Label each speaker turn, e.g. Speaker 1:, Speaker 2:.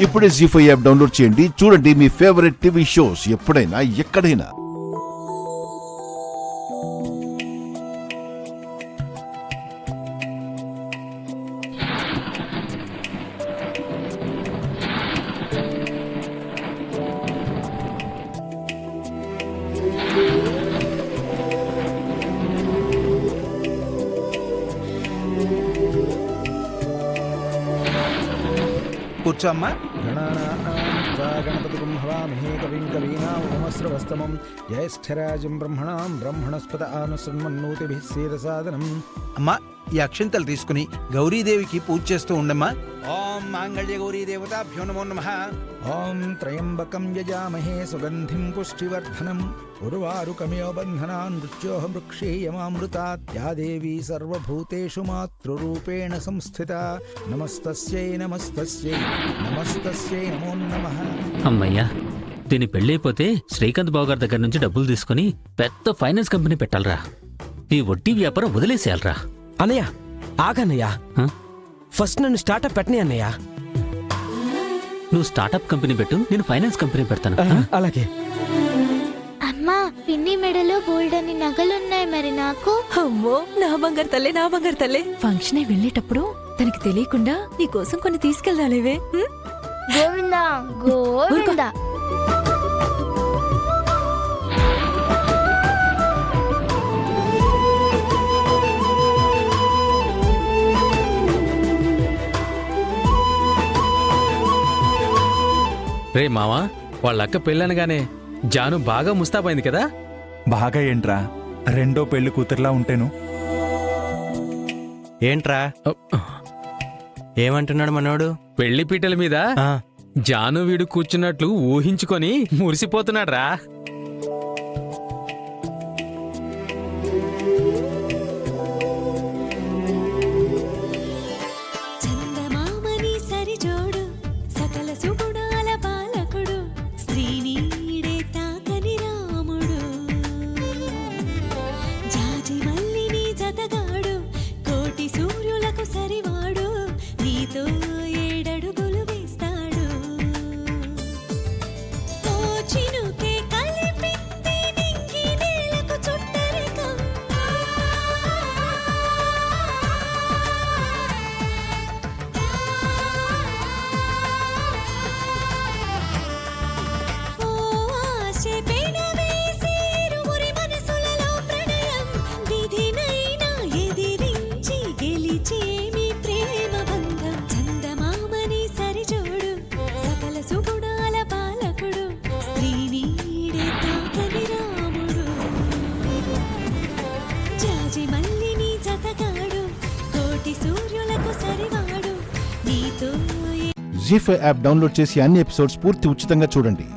Speaker 1: ఇప్పుడే జీ5 app download చేయండి. చూడండి మీ ఫేవరెట్ టీవీ షోస్ ఎప్పుడైనా ఎక్కడైనా.
Speaker 2: కూర్చోమ్మా.
Speaker 3: గణపతి హవామహే కవిం కవీనామస్రవస్తమం జ్యేష్ఠరాజం బ్రహ్మణాం బ్రహ్మణస్పత ఆనసన్మన్నోతిభిः సేదసాదనం.
Speaker 2: అమ్మా, ఈ అక్షింతలు తీసుకుని గౌరీదేవికి పూజ చేస్తూ ఉండమ్మా. ఓం మాంగళ్య గౌరీ దేవతాభ్యో నమో నమః.
Speaker 3: ఓం త్రయంబకం యజామహే సుగంధిం పుష్టివర్ధనం ఉర్వారుకమివ బంధనాన్ మృత్యోః మృక్షేయమామృతాత్. యా దేవీ సర్వభూతేషు మాతృరూపేణ సంస్థితా. నమస్తస్యై నమస్తస్యై నమస్తస్యై నమో నమః.
Speaker 4: అమ్మయ్యా, దీని పెళ్ళైపోతే శ్రీకాంత్ బాబు గారి దగ్గర నుంచి డబ్బులు తీసుకుని పెద్ద ఫైనాన్స్ కంపెనీ పెట్టాలరా. ఈ వడ్డీ వ్యాపారం వదిలేసేయాలరా.
Speaker 5: అన్నయ్య ఆగన్నయ్య, ఫస్ట్ నన్ను స్టార్టప్ పెట్టని అన్నయ్య.
Speaker 4: నువ్వు స్టార్టప్ కంపెనీ పెట్టు, నేను ఫైనాన్స్ కంపెనీ పెడతాను.
Speaker 5: అలాగే.
Speaker 6: అమ్మా, పిన్ని మెడలో బోల్డ్ అని నగలున్నాయి, మరి నాకు?
Speaker 7: అమ్మో, నా బంగారు తల్లే, నా బంగారు తల్లే. ఫంక్షన్ అయి వెళ్ళేటప్పుడు తనకి తెలియకుండా నీ కోసం కొన్ని తీసుకెళ్దాలేవే.
Speaker 6: గోవిందా గోవిందా.
Speaker 8: రే మావా, వాళ్ళక్క పెళ్ళనగానే జాను బాగా ముస్తాబైంది కదా.
Speaker 9: బాగా ఏంట్రా, రెండో పెళ్లి కూతురులా ఉంటేను.
Speaker 5: ఏంట్రా ఏమంటున్నాడు మనోడు?
Speaker 8: పెళ్లి పీటల మీద జాను వీడు కూర్చున్నట్లు ఊహించుకొని మురిసిపోతున్నాడు రా.
Speaker 7: చందమామని సరిజోడు, సకల సుగుణాల బాలకుడు, శ్రీనీడే తాకని రాముడు, జాజి మల్లిని జతగాడు, కోటి సూర్యులకు సరివాడు, నీతో ఏడడుగులు వేస్తాడు. చినుకే కలిపింది నింగి నేలకు చుట్టరికం. ఓ ఆశ పెనవేసి ఇరువురి మనసులలో ప్రణయం, విధినైనా ఎదిరించి గెలిచేమి ప్రేమ బంధం. చందమామని సరిజోడు, సకల సుగుణాల బాలకుడు, శ్రీనీడే తాకని రాముడు, జాజి మల్లిని జతగాడు, కోటి సూర్యులకు సరివాడు, నీతో
Speaker 1: జీ5 యాప్ డౌన్లోడ్ చేసి అన్ని ఎపిసోడ్స్ పూర్తి ఉచితంగా చూడండి.